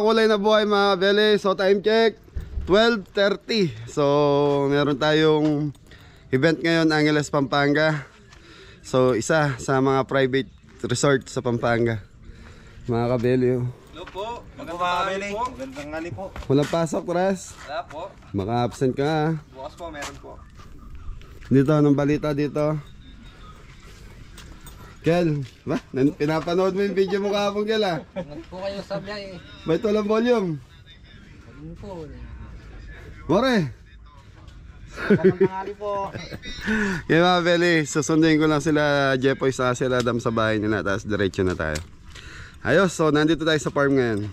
makulay na buhay mga kabeli. So time check 12:30. So meron tayong event ngayon, Angeles, Pampanga. So isa sa mga private resort sa Pampanga mga kabeli. Hello po, magandang po. Magandang ngali po. Walang pasok, Ras? Wala po. Maka-absent ka ha. Bukas po, meron po. Dito, anong balita dito? Kel, ba? Pinapanood mo yung video mo kahapon, Kel ha? Nag po kayo sa biyahe. Ba't walang volume? Ano po? More! Magandang ngali po. Kaya mga Beli, susundin ko lang sila Jepoy sa sila Adam sa bahay nila. Tapos diretso na tayo. Ayos, so nandito tayo sa farm ngayon.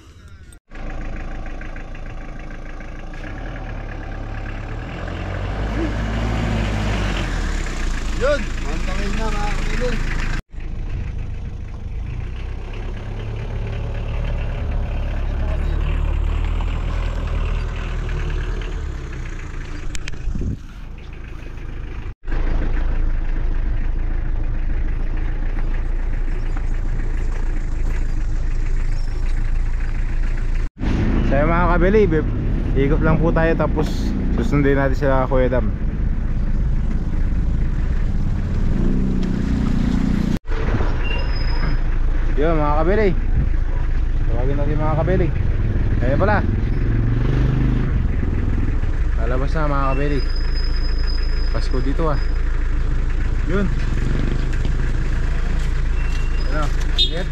Yun! Mantawin na mga Beli. Kaya mga kabeli, ikot lang po tayo tapos susundin natin sila Kuya Dam. Yun mga kabeli, tawagin natin mga kabeli. Kaya pala lalabas na mga kabeli. Pasko dito ah. Yun. Ano? Ingat.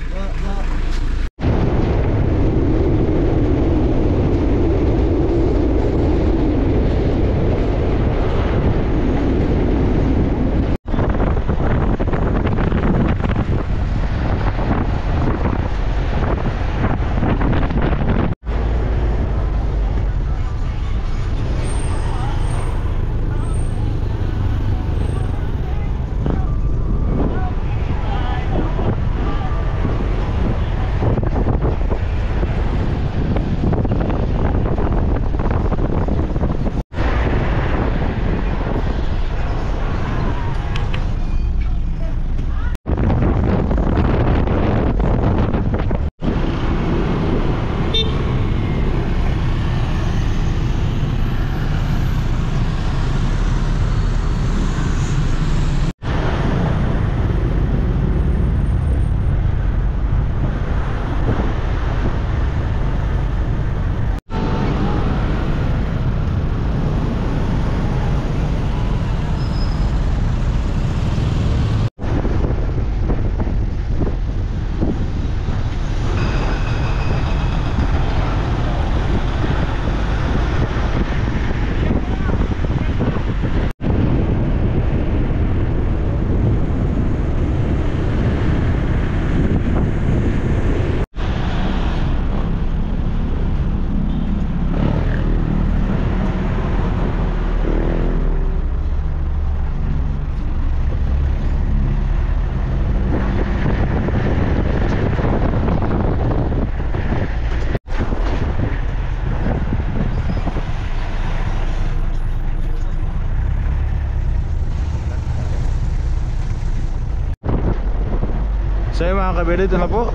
So yung mga kabili, ito na po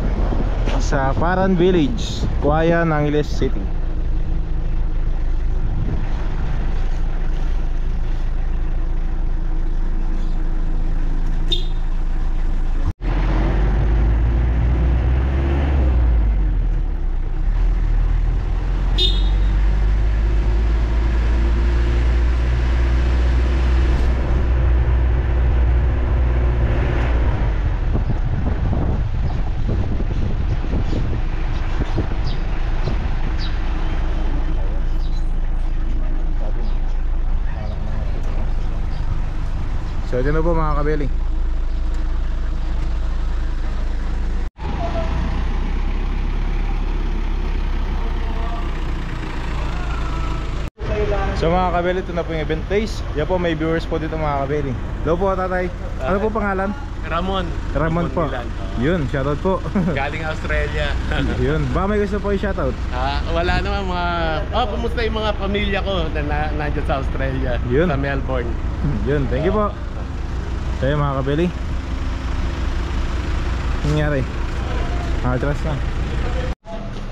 sa Paran Village, Cauayan, Angeles City. So ito na po mga kabeli. So mga kabeli, ito na po yung event place. Yan po, may viewers po dito mga kabeli. Hello po tatay. Ano po pangalan? Ramon. Ramon po. Milan. Yun, shoutout po. Galing Australia. Yun, baka may gusto po yung shoutout. Wala naman mga... kumusta yung mga pamilya ko na nandiyan sa Australia. Yun. Sa Melbourne. Yun, thank you po. So yun mga kabeli, nangyari, atras na.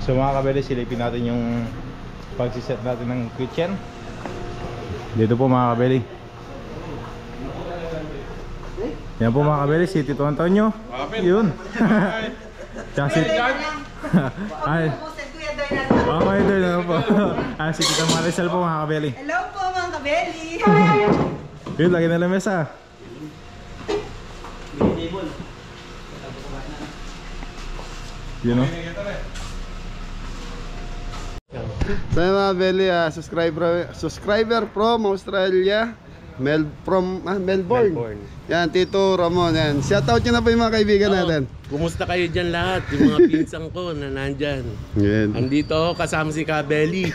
So So mga kabeli, silipin natin yung pagsiset natin ng kitchen. Dito po mga kabeli. Yan po mga kabeli, si Tito Antonio. Yun. Tsaka si... Ay. Okay, doon na po. Si Tita Maricel po mga kabeli. Hello po mga kabeli! Yun, lagi na lang mesa. Yun o. So yun mga belly, subscriber from Australia, Melbourne. Yan, Tito Ramon. Yan. Shoutout nyo na po yung mga kaibigan natin. Kumusta kayo dyan lahat? Yung mga pinsan ko na nandyan. Yan. Andito ako kasama si Kabeli.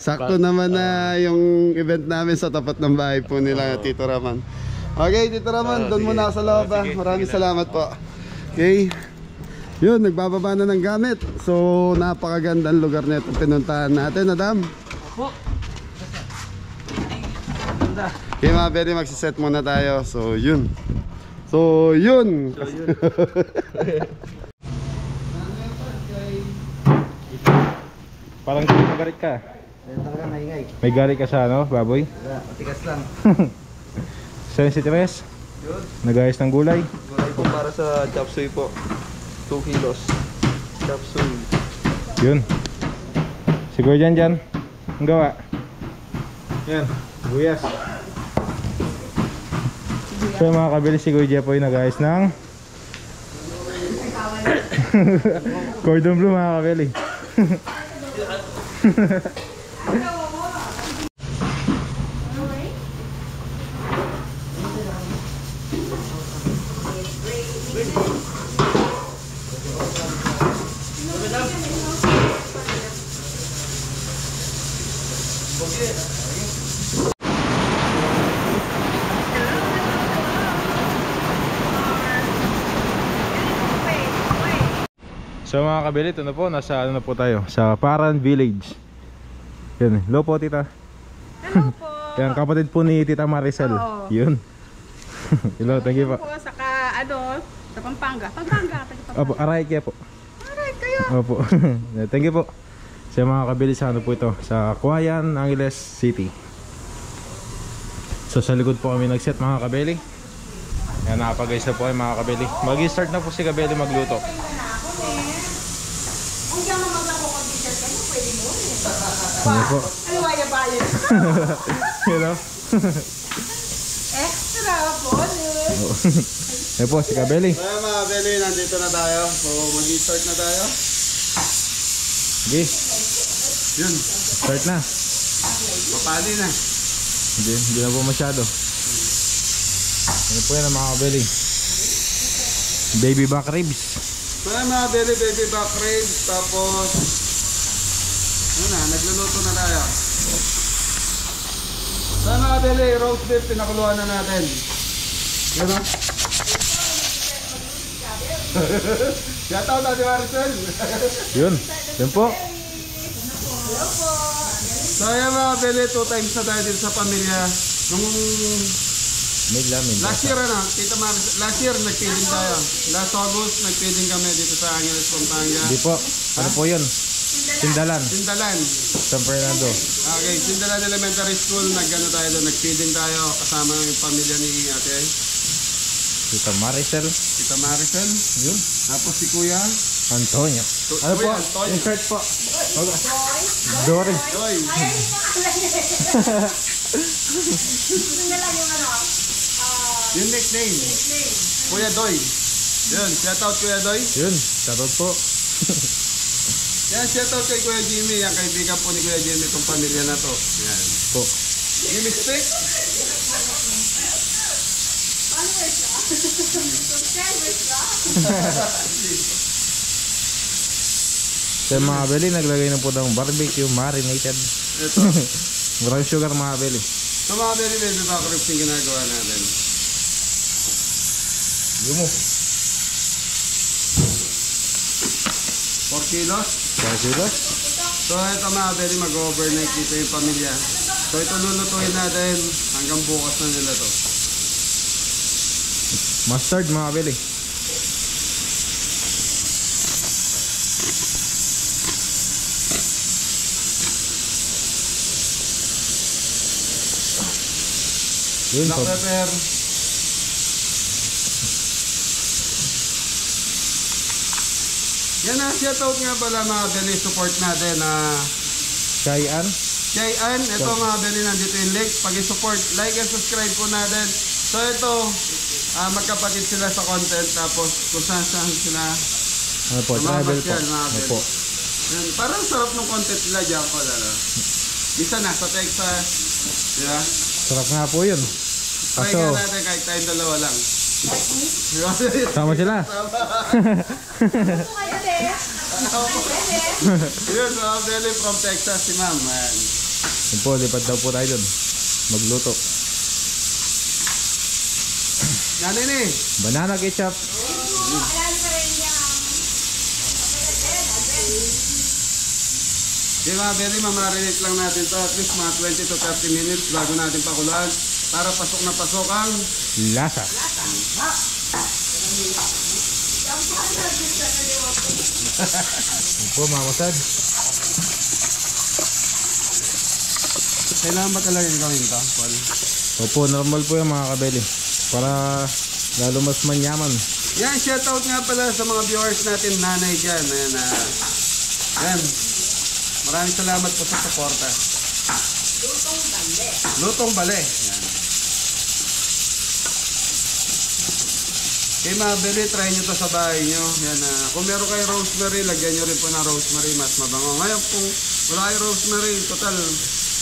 Sakto naman na yung event namin sa tapat ng bahay po nila, Tito Ramon. Okay, Tito Ramon, doon muna ako sa loob. Sige, Maraming sige salamat po. Okay. Yun, nagbababa na ng gamit. So, napakagandang lugar na itong pinuntahan natin, Adam. Okay mga Berry, magsiset muna tayo. So, yun. Parang magarit ka. Talaga maingay. May garit ka sa ano, baboy? Wala, matigas lang. Sensitive. Nag-ayos ng gulay. Gulay po para sa chop suey po. 2 kilos. Chop suey. Yun. Siguro dyan. Ang gawa. Yan. Buyas. So mga kabili, si Kuya Jepoy nag-ayos ng cordon bleu mga kabili. So mga kabili, ito na po, nasa ano na po tayo, sa Paran Village. Yun, hello po tita. Hello po! Yan, kapatid po ni Tita Maricel. Oo. Yun. Hello, thank you po. Hello po, saka sa Pampanga. Pampanga. Opo, aray kaya po. Aray kayo! Opo. Thank you po. Sa mga kabili, sa ano po ito, sa Cauayan, Angeles City. So sa likod po kami nag-set mga kabili. Yan, nakapag-guys na po kayo mga kabili. Mag-start na po si kabili magluto. Ano po? Ano kaya bayan? Hello. Extra po! Yan po si kabili. So yun mga belly, nandito na tayo. So, mag-start na tayo. Okay, Yun, start na. papali na. Hindi na po masyado. Ano po yan ang mga kabili? Baby back ribs. So yun mga belly, baby back ribs. Tapos, yun na, nagluluto na tayo. So yun mga belly, roast beef, pinakuluan na natin. Yun na. Shoutout na di Maricel. Yun po. So yun mga belly, 2 times na tayo dito sa pamilya. Nung May lamin. last year Tita Maricel, last year nag-feeding tayo. Last August nag-feeding kami dito sa Angeles, Pampanga. Hindi po. Ano po yun? Sindalan. Sindalan. San Fernando. Okay, Sindalan Elementary School, nag-ano tayo doon, nag-feeding tayo kasama yung pamilya ni Ate Tita Maricel. Tita Maricel. Yun. Tapos si Kuya Antonio. Ano po? Kuya Antonio. Insert po. Okay. Dory. Doy. Yung nickname. Kuya Doy. Yun, shoutout Kuya Doy. Yun. Shoutout po. Yan, shoutout kay Kuya Jimmy. Yan, kaibigan po ni Kuya Jimmy itong pamilya na to. Yan. Po. Jimmy Stick. Sa mga beli, naglagay na po ng barbecue marinated. Ito. Maraming sugar mga beli. So mga baby back ribs yung ginagawa natin. Yun mo. 4 kilos. Kaya sila? So ito mga baby, mag-overnight dito yung pamilya. So ito lulutuin natin hanggang bukas na nila to. Mustard mga beli. Yun, Black pepper. Yan na, shoutout nga pala mga beli, support natin na Chai-an. Jayan, ito mga beli, nandito yung link. Pag-support, like and subscribe po natin. So ito, magkapatid sila sa content, tapos kung saan sila Ano po, travel po. yan, mga Ano beli. po. Yun, parang sarap ng content nila dyan po. Isa na, sa Texas. Diba? Sarap nga po yun. Try Kaso, nga natin kahit tayong dalawa lang. sama sila. Yun, mga beli from Texas, si ma'am. Ayan. Yun po, lipad daw po tayo dun. Magluto. Yan ini. Banana ketchup. Di mga beli, mamarinate lang natin to at least mga 20 to 30 minutes bago natin pakuluan para pasok na pasok ang Lasa. Yun po mga kasad. kailangan ba talaga yung gawin to, Paul? Opo, normal po yung mga kabeli. Para lalo mas manyaman. Yan, shoutout nga pala sa mga viewers natin, nanay dyan. Ayan, yan. Maraming salamat po sa suporta. Lutong bale. Yan. Okay mga beli, try nyo to sa bahay nyo. Yan, kung meron kayo rosemary, lagyan nyo rin po ng rosemary, mas mabango. Ngayon kung wala kayo rosemary, total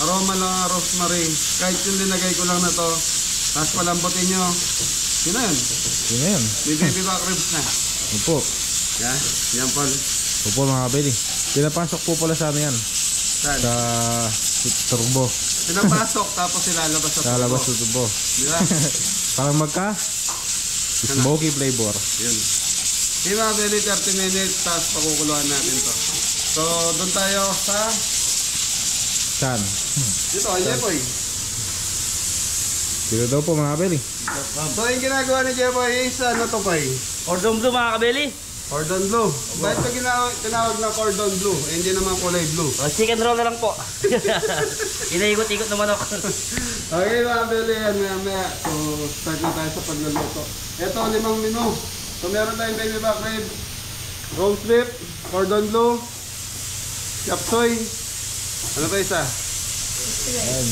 aroma lang ang rosemary. Kahit yung linagay ko lang na to, tapos palambutin nyo. Yun na yun. Yun na yun. May baby back ribs na. Opo. Yan, yan Paul. Opo mga kabeli. Pinapasok po pala sa ano yan. Saan? Sa turbo. Pinapasok tapos ilalabas sa Lalabas sa turbo. turbo. Di ba? Parang magka smoky flavor. Yun. Di ba, beli 30 minutes tapos pakukuluan natin to. So, doon tayo sa Saan? dito, kay Jepoy. Dito daw po mga kabeli. So, yung ginagawa ni Jepoy is ano to, Pai? Cordon bleu mga kabeli. Cordon bleu. Bakit ito tinawag na cordon bleu? Eh, hindi naman kulay blue. Chicken roll na lang po. Inaikot-ikot naman ako. Okay, mga beli, yan, maya. So, start na tayo sa pagluluto. Ito, 5 menu. So, meron tayong baby back rib, roast beef, cordon bleu, chop suey. Ano pa isa? Ayan.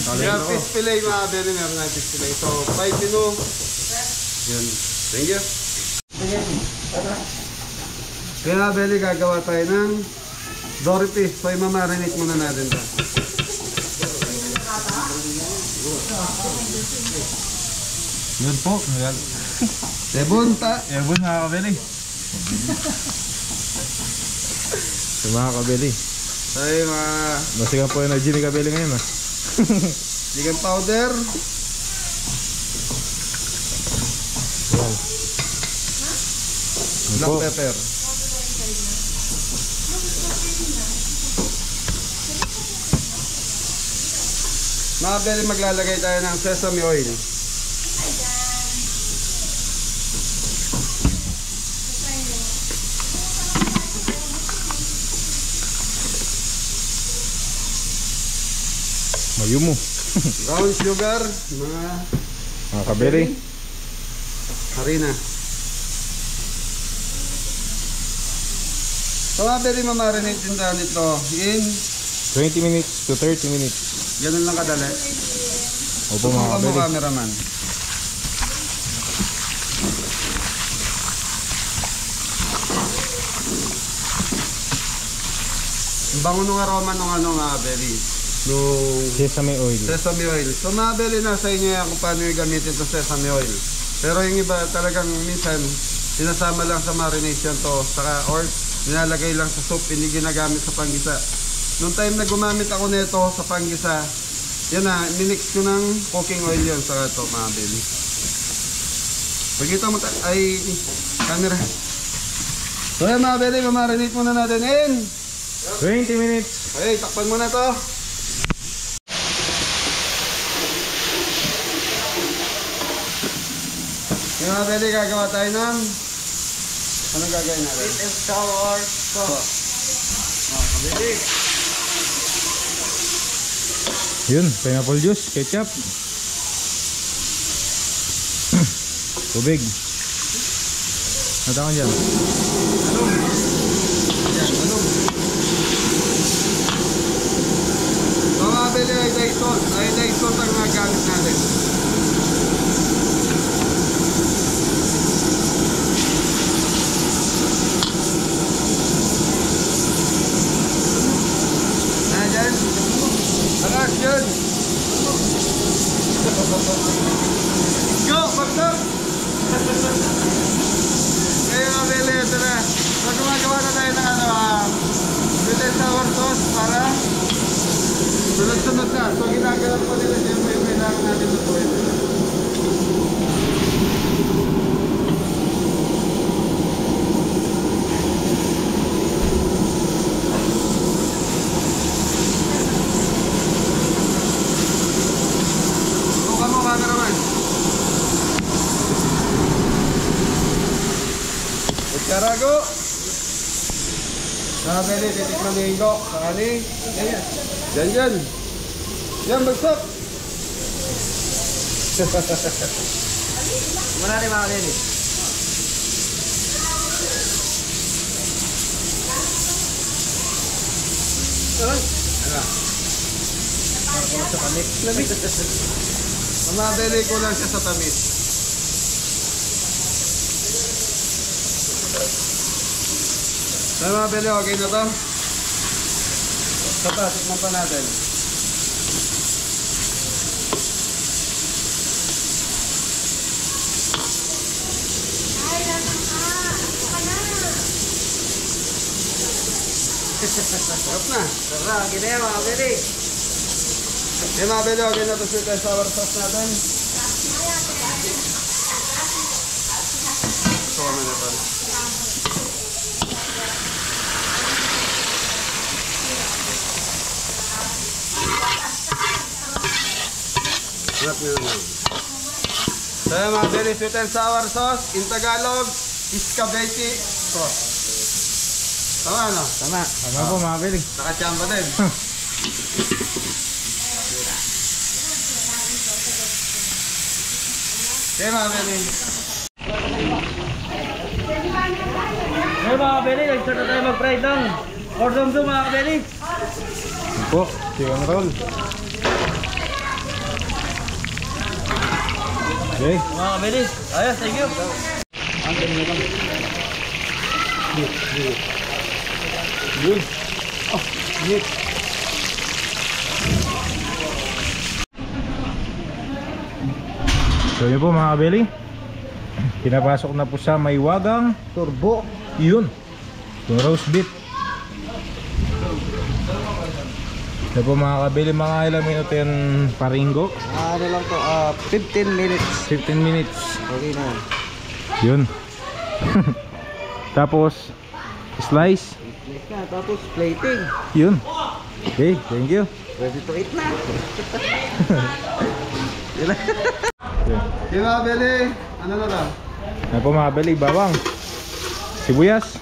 Kaya fish fillet mga beli, meron na fish fillet. So, 5 menu. Yun. Thank you. Kaya mga beli, gagawa tayo ng dory fish. So, imamarinate muna natin ito. Yun po. Sebunta. Ebon mga kabeli. Sa mga kabeli. So, yung mga Masigang po yung energy ni kabeli ngayon ah. chicken powder. Yan. Yun Black po. pepper. Mga beli, maglalagay tayo ng sesame oil. Mayumo. Brown sugar, Mga kabeli. harina. So mga beli, mamarinate din tayo nito in 20 minutes to 30 minutes. ganun lang kadali. Opo mga Subukan mo, kabeli. cameraman. Ang bango nung aroma nung ano mga beli. Nung Sesame oil. sesame oil. So mga beli, nasa inyo yan kung paano yung gamitin to sesame oil. Pero yung iba talagang minsan sinasama lang sa marination to saka or nilalagay lang sa soup, hindi ginagamit sa panggisa. Nung time na gumamit ako nito sa panggisa, yan na, minix ko ng cooking oil yun sa ito mga beli. Pagkita mo ay camera. So yan mga beli, mamarinate muna natin in 20 minutes. okay, takpan mo na to. Yung mga beli, gagawa tayo ng anong gagawin natin? Sweet and sour sauce. Mga kabili. Yun, pineapple juice, ketchup. Tubig. Natakan dyan. Mga bili iodized salt. Iodized salt ang gamit natin. Ayan. Lakas yun. Go! Bagsak! Ngayon mga bili, ito na. So gumagawa na tayo ng sweet and sour sauce para sunod-sunod na. So ginagalan pa nila yung kailangan natin lutuin. Buka mo cameraman. Karago. Nakabili, titikman ni Ingo. Sakali. Yan. Yan, bagsak. Wala rin mga kabeli. Mamabili ko lang siya sa tamis. Saan mabili? Okay na to? Sata, tikman pa natin. Sarap na. Sarap, gina mga kabeli. Mabili, okay na to sweet and sour sauce natin. Ito kami na to. Sarap nyo naman. So yung mga very sweet and sour sauce, in Tagalog, Escabeche sauce. Tama ano? Tama. Tama po mga kabeli. Nakachamba din. Okay mga very. Hey mga kabeli, nag-start na tayo mag-fry ng cordon bleu mga kabeli. Yun po, chicken roll. Okay. Mga kabeli, ayos, thank you. Yun. Oh, yun. So yun po mga kabeli. Pinapasok na po sa may wagang turbo. Yun. Yung roast beef. So po mga kabeli, mga ilang minuto yung paringgo. Ano lang to, 15 minutes. 15 minutes. Okay na. Yun. Tapos slice. Next na, tapos plating. Yun. Okay, thank you. Ready to eat na. Okay mga very, ano na lang? Ano po mga kabeli, bawang, sibuyas.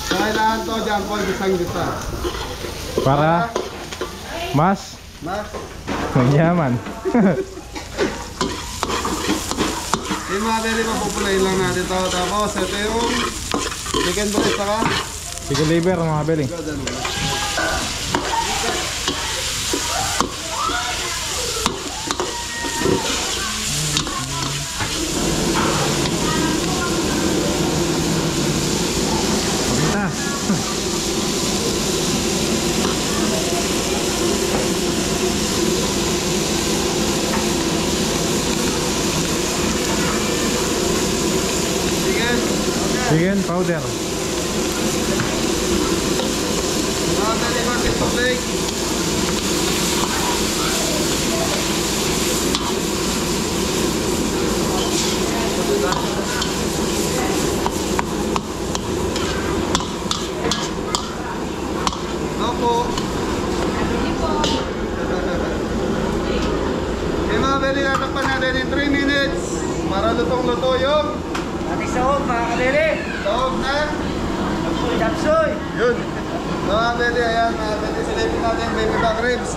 So kailangan to dyan po, gisang-gisa. Para mas Mas, manyaman. yung mga very, mapupulayin lang natin to. Tapos ito yung chicken breast saka Chicken liver mga kabeli. Paminta. chicken. Chicken powder. Mga very, konti tubig. Opo. Yung mga very, tatakpan natin in 3 minutes para lutong-luto yung Ating sahog mga kabeli. sahog na. Chapsoy. Yun. So mga beli, ayan, mga beli, silipin natin yung baby back ribs.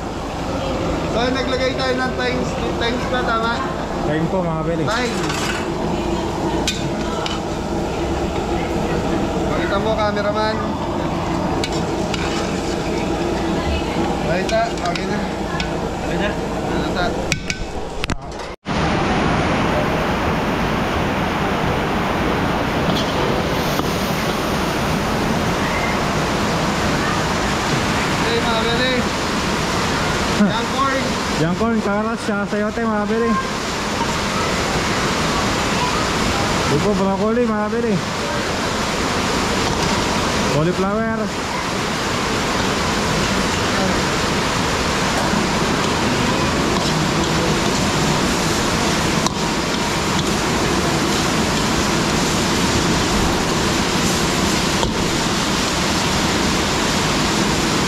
So naglagay tayo ng times pa, tama? Time po mga kabeli. Time. Pakita mo, cameraman. Pakita, okay na. Okay na? Ano ta? Okay, mga beli. Young corn. Young corn, karas, tsaka sayote mga kabeli. Ito po, broccoli mga kabeli. Cauliflower.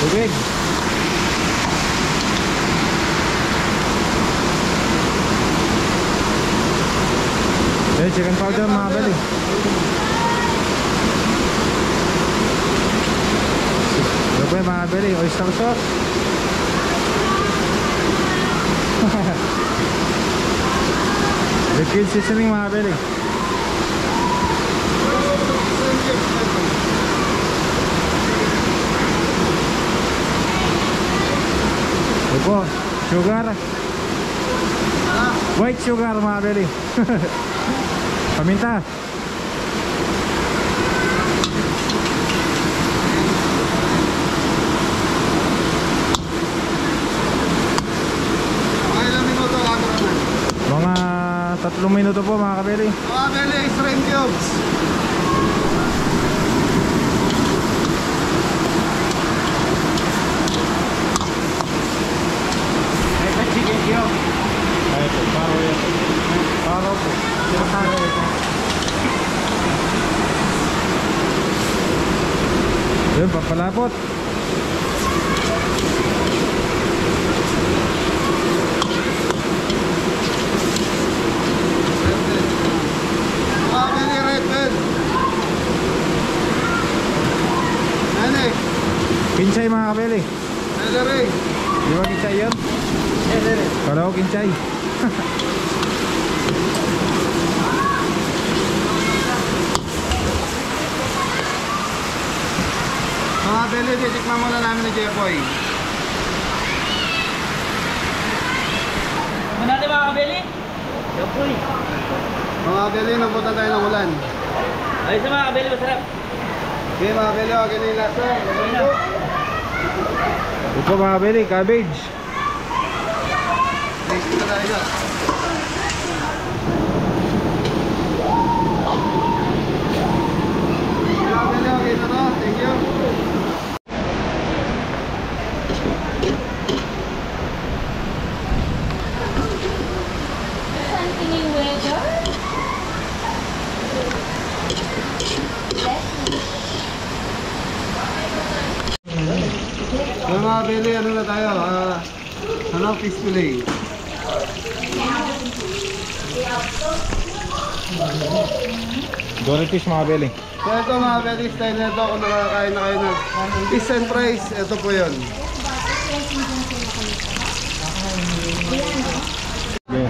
Tubig. Okay, chicken powder mga kabeli. Ito po yung mga kabeli, oyster sauce. Liquid seasoning mga kabeli. Ito po, sugar. White sugar mga kabeli. Paminta. Okay, ilang minuto, cameraman. Mga 3 minuto po mga kabeli. Mga beli, shrimp cubes. Ay po, paro yan. Paro po. Paro ito. Yun, papalapot. Mga beli, red bell. Nene, Kinchay mga kabeli. celery. Di ba kinchay yun? Kala ko kinchay. Mga beli, titikman muna namin ni Jeffoy. Ano natin mga kabeli? Yapoy. Mga beli, nabutan tayo ng ulan. Ayos na mga kabeli, masarap. Okay, mga beli, okay na yung lasa. Okay na. Ito po mga kabeli, cabbage. Tasty na tayo. Mga beli, okay na to. Thank you. So mga beli, ano na tayo? Ano, fish fillet. Dory fish mga kabeli. So ito mga beli, style na ito kung nakakain na kayo ng fish and fries, ito po yun. Yeah.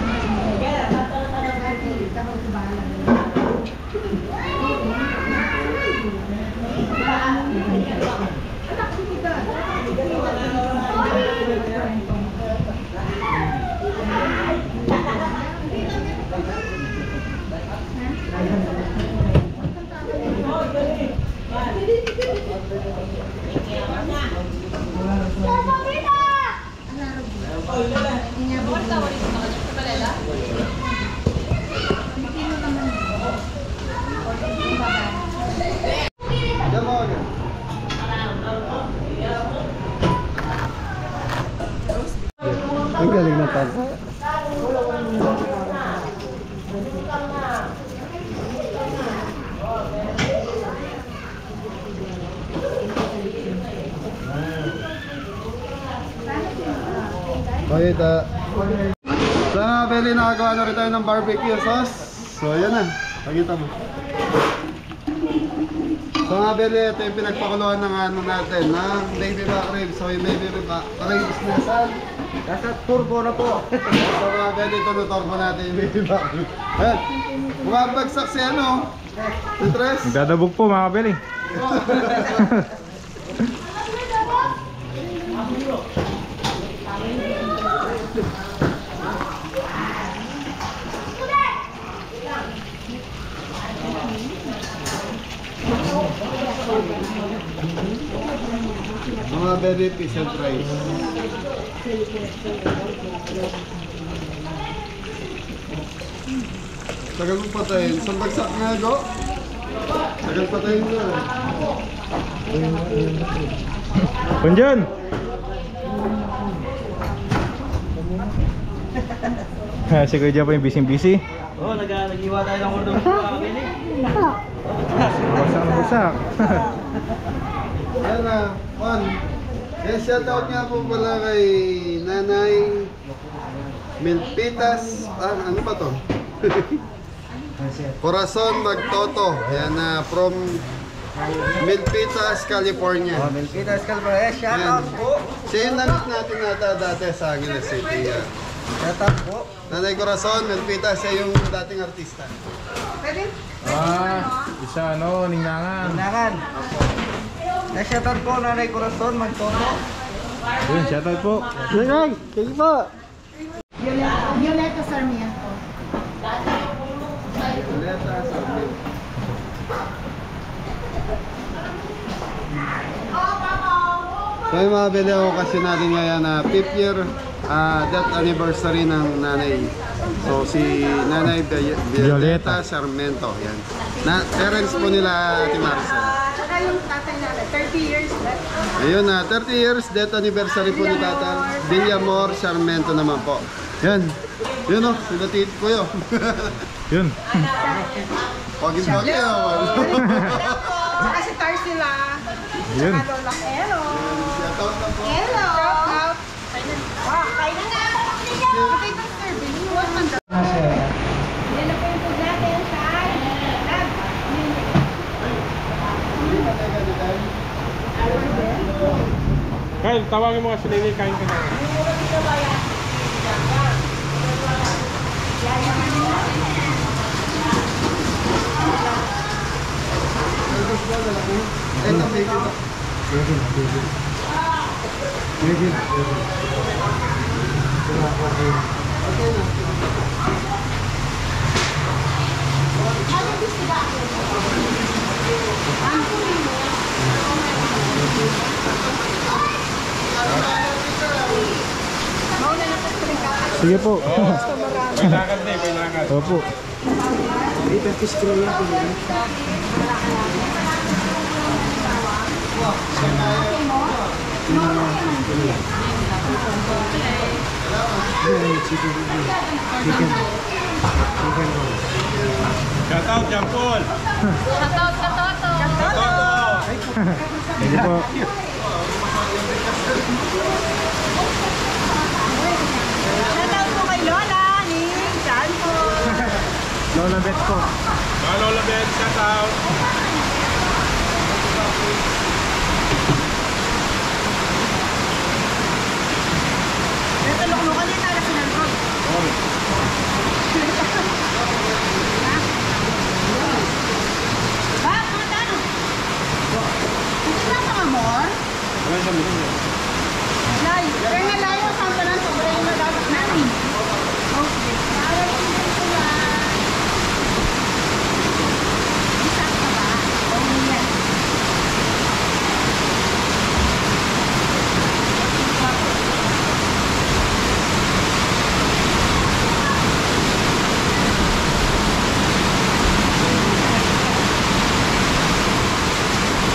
Ang galing na tayo. Okay, so mga beli, nakagawa na rin tayo ng barbecue sauce. So ayan na, pakita mo. So So mga beli, ito yung pinagpakuluan ng ano natin, na baby back ribs. So yung baby back ribs na saan? Nasa turbo na po. So mga beli, tunutorbo natin yung baby back ribs. Ayan, bumabagsak si ano, si Tres. Nagdadabog po mga kabeli. Mga beli, fish and fries. Tagal mo patayin. Saan bagsak nga, Go? Tagal patayin mo. Punjan! Si Kuya Jeff po yung busy-busy. Oo, nag-iwa tayo ng cordon bleu mga kabili. Bagsak na bagsak. Yan na, Juan. Eh, shoutout nga po pala kay Nanay Milpitas. Ano ba to? Corazon Magtoto. Yan na, from Milpitas, California. Milpitas Calvary, shoutout po. Siya yung namit natin nata dati sa Angeles City. Yan. Shoutout po. Nanay Corazon, Milpitas, siya yung dating artista. Pwede? Isa ano, ningangan. Tinangan. Shoutout po, Nanay Corazon, Magtoto. Yun, shoutout po. Nanay, sige po. Violeta Sarmiento. So yung mga bili okasyon natin ngayon na 5th year death anniversary ng nanay. So si Nanay Violeta Sarmiento. Yan. Parents po nila Ate Marcel. Saka yung tatay natin, 30 years left. Ayun na, 30 years death anniversary po ni Tata Villamor Sarmiento naman po. Yan. Yun o, sila tito ko yun. Yun. Pagin-pagin naman. Saka si Tarsila. Yun. Saka Lola Hello. Shoutout na po. Hello. Wow, kain na nga. Okay, Pastor Billy. Huwag man daw. Yan na po yung food natin. Kain. Lab. Kyle, tawagin mo kasi Lily, kain ka na. Ito, baby. Sige po. Kailangan din, kailangan. Opo. Shoutout, Jampol! Shoutout ka, Toto. Sige po. Shoutout po kay Lola. Ni Jan po. Lola Bet po. Lola Ben, shoutout! Natulog mo kanina na sinalbog. Ba, mga tano? Hindi na mga more? Lay. Kaya nga layo sa tanan sobre yung nagagap namin. Okay. Para hindi ko lang. Isa ka ba? Oo yan.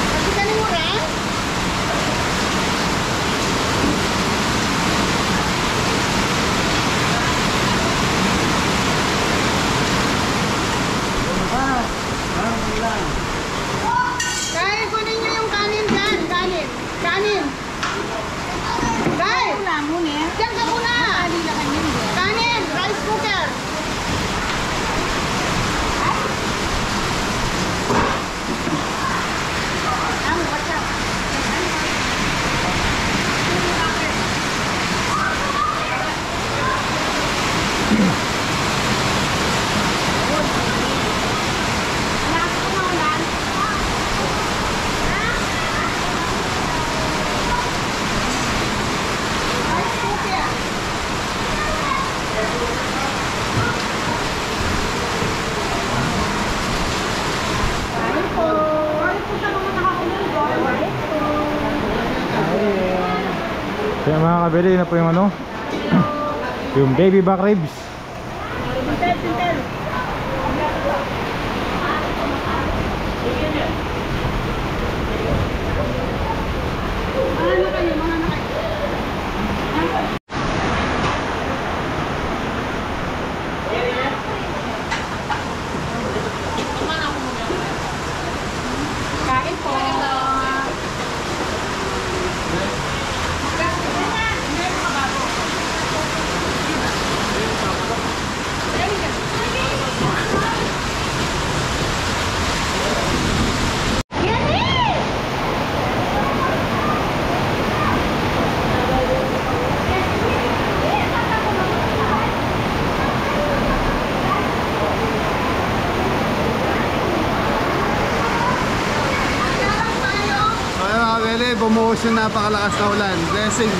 Kasi galing mo rin? Kaya mga kabili na po yung ano, yung baby back ribs. Kain po. So ayun mga kabili, bumuhos yung napakalakas na ulan. Blessing.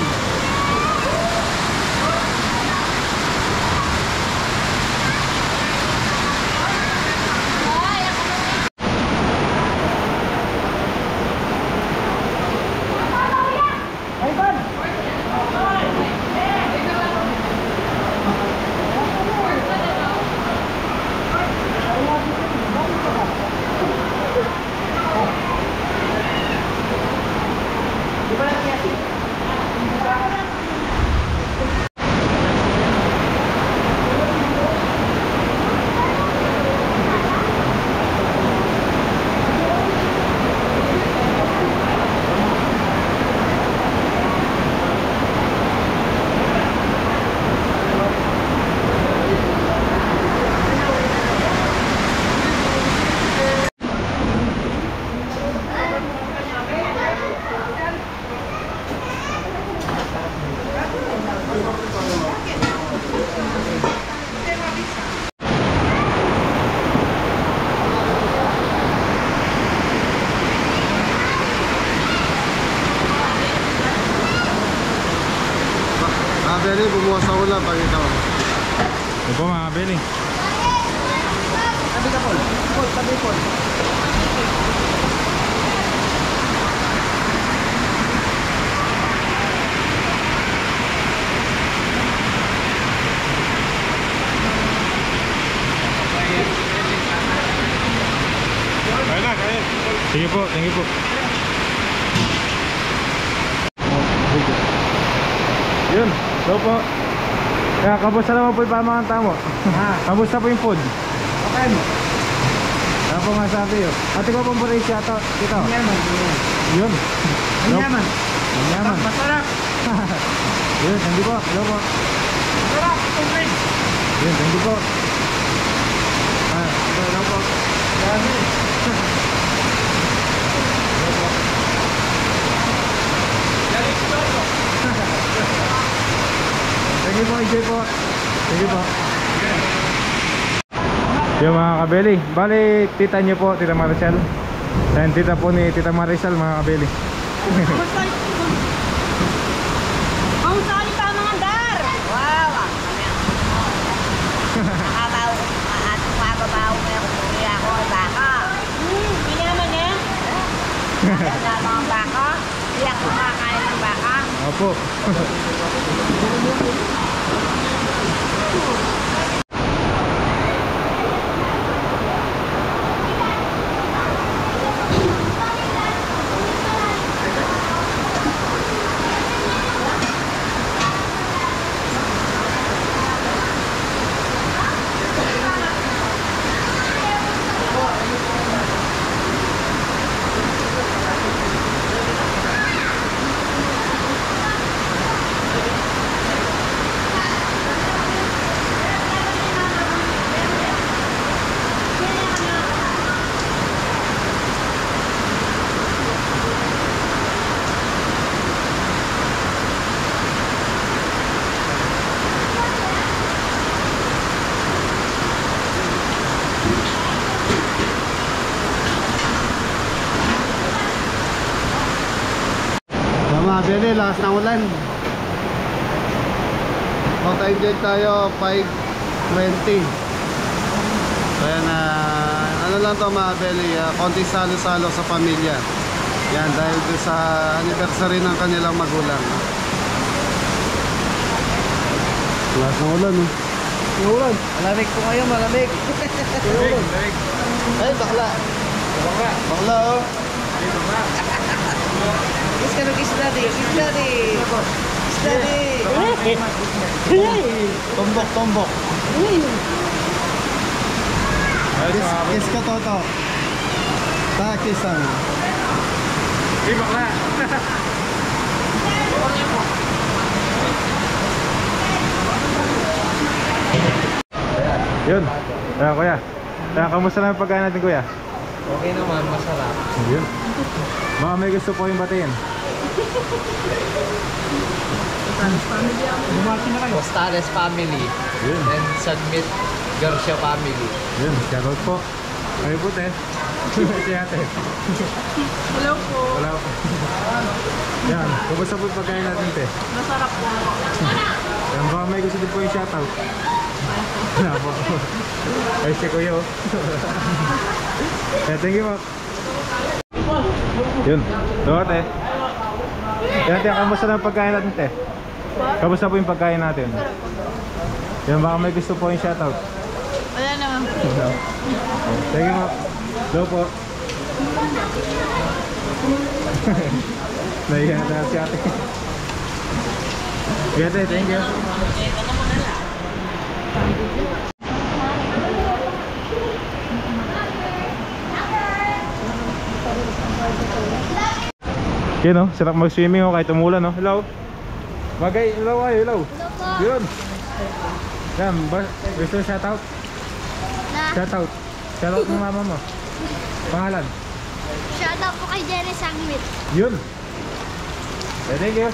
Kabili, bumuhos ang ulan pag ikaw. Ito po mga kabili. Sige po, thank you po. Yun, so po. Kaya kamusta naman po yung pamanganta mo? Kamusta po yung food? Okay mo. Ano po nga sabi yun? Ate ko pong buray siya ito. Yaman. Yun. Yaman. Yaman. Masarap. Yun, thank you po. Hello po. Masarap. Tubig. Yun, thank you po. Hello po. Dami. Thank you po, enjoy po. Thank you po. Yung mga kabeli, bali tita nyo po, tita Maricel. And tita po ni tita Maricel, mga kabeli. Ang sali pa mga dar. Wow. Nakakaw. At mababaw mo yung kuya ko. Baka. Hindi naman yan. Nakakala mga baka. Hindi ako makakain ng baka. Opo. Mga bili, lakas ng ulan. Time check tayo 5:20. So yan, ano lang to mga bili, konti salo-salo sa pamilya. Yan, dahil sa anniversary ng kanilang magulang. Lahat ng ulan oh. Ulan. Malamig po kayo, malamig. Ay, bakla. Bakla oh. Kiss ka no, kiss daddy. Kiss daddy. Kiss daddy. Tombok, tombok. Kiss ka Toto. Kiss ang. Di bakla. Yun. Kaya kuya. Kaya kamusta na yung pagkain natin kuya? Okay naman, masarap. Yun. Baka may gusto po yung batiin. Costales family. Yun. And Submit Garcia family. Yun. Shoutout po. Kayo po te. Si ate. Hello po. Wala po. Yan. Kumusta po yung pagkain natin te? Masarap po. Yan. Baka may gusto din po yung shoutout. Wala po. Ay si kuya oh. Thank you po. Yun. Doon te. Yan te. Kamusta na yung pagkain natin te? Kamusta po yung pagkain natin? Yan. Baka may gusto po yung shoutout. Wala naman po. Thank you po. Doon po. Naiya na si ate. Ate, thank you. Yun o, sarap mag-swimming o kahit umulan o. Hello? Bagay, hello kayo, hello. Yun. Yan, gusto shoutout? Shoutout. Shoutout ng mama mo. Pangalan? Shoutout po kay Jenny Sangmit. Yun. Thank you.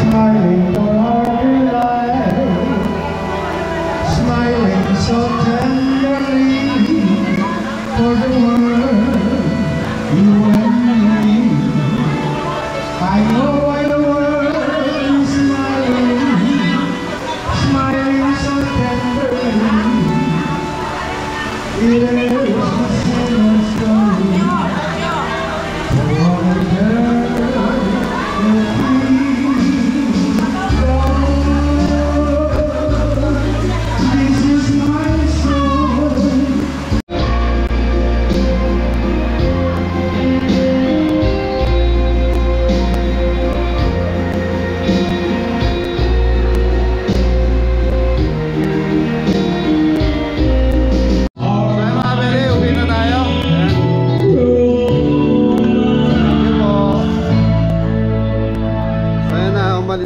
Smiling for all your life, smiling so tenderly for the world, you and me. I know why the world is smiling, smiling so tenderly. It is the same story for a girl with me. This is my soul.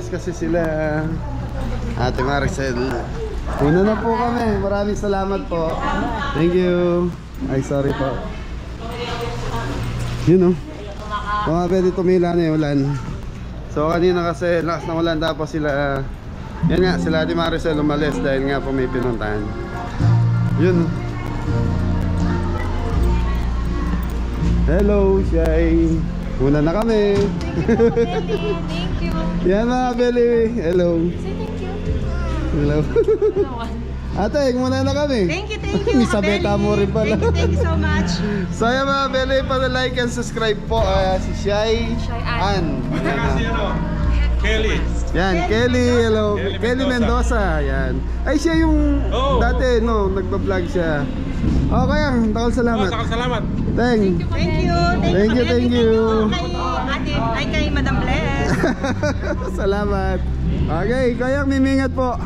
Kasi sila Ate Maricel. Una na po kami. Maraming salamat po. Thank you. Ay sorry po. Yun o. Mga pwede tumila na yung ulan. So kanina kasi lakas ng ulan. Tapos sila yan nga, sila Ate Maricel umalis dahil nga po may pinuntahan. Yun o. Hello Shai. Una na kami. Thank you. Yan mga Beli. Hello. Say thank you. Hello. Ate, muna na kami. Thank you. Isabeta mo rin pala. Thank you so much. So yan mga Beli, para like and subscribe po si Shai Ann. Kelly. Yan, Kelly. Hello. Kelly Mendoza. Yan. Ay siya yung dati, no, nagpa-vlog siya. Okay, takal salamat. Takal salamat. Thank you. Kay ate, ay kay Madam Bless. Salamat. Okay, kaya mimingat po.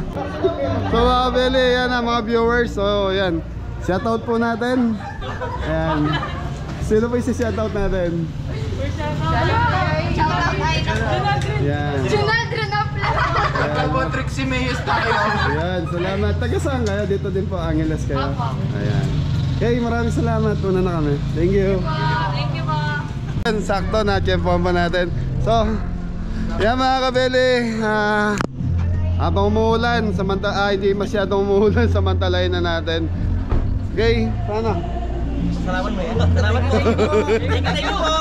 So mga Beli, yan ang mga viewers. So yan, shoutout po natin. Ayan. Sino po isi-shoutout natin? Shoutout kay Yan. Junaldron Apla. Trixie Mayes tayo. Ayan, salamat. Taga saan kayo? Dito din po, Angeles kayo. Ayan. Okay, maraming salamat. Una na kami. Thank you. Thank you po. Sakto na, tiyempohan pa natin. So, yan mga kabeli, habang umuulan, hindi masyadong umuulan, samantalayin na natin. Okay, sana. Salamat mo yan. Salamat po. Thank you po.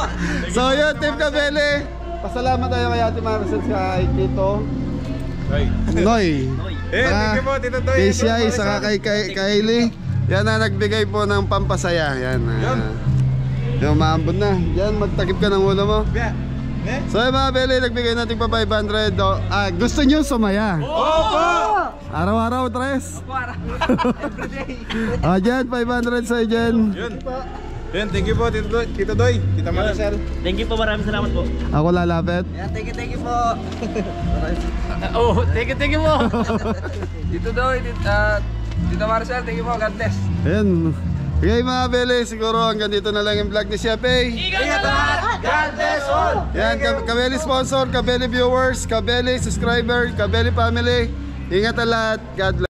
So yun, Team Kabeli, pasalamat tayo kay Ate Maricel sa kay Tito Noy. Thank you po, Tito Toy. Kay Shai, saka kay Kylie. Yan na nagbigay po ng pampasaya. Yan. Yung maambon na. Yan, magtakip ka ng ulo mo. So yung mga Beli, nagbigay natin pa 500. Gusto nyo sumaya? Opo! Araw-araw, tres? Opo, araw-araw. Jen, 500 sa'yo, Jen. Yun, thank you po, Tito Doy, Tita Maricel. Thank you po, maraming salamat po. Ako lalapit. Thank you po. Oh, thank you po. Dito daw, Tita Maricel, thank you po. God bless. Ayan. Okay mga Beli, siguro hanggang dito na lang yung vlog ni Chef A. Ingat lahat. God bless all. Yan, Kabeli sponsor, Kabeli viewers, Kabeli subscriber, Kabeli family. Ingat ang lahat. God bless.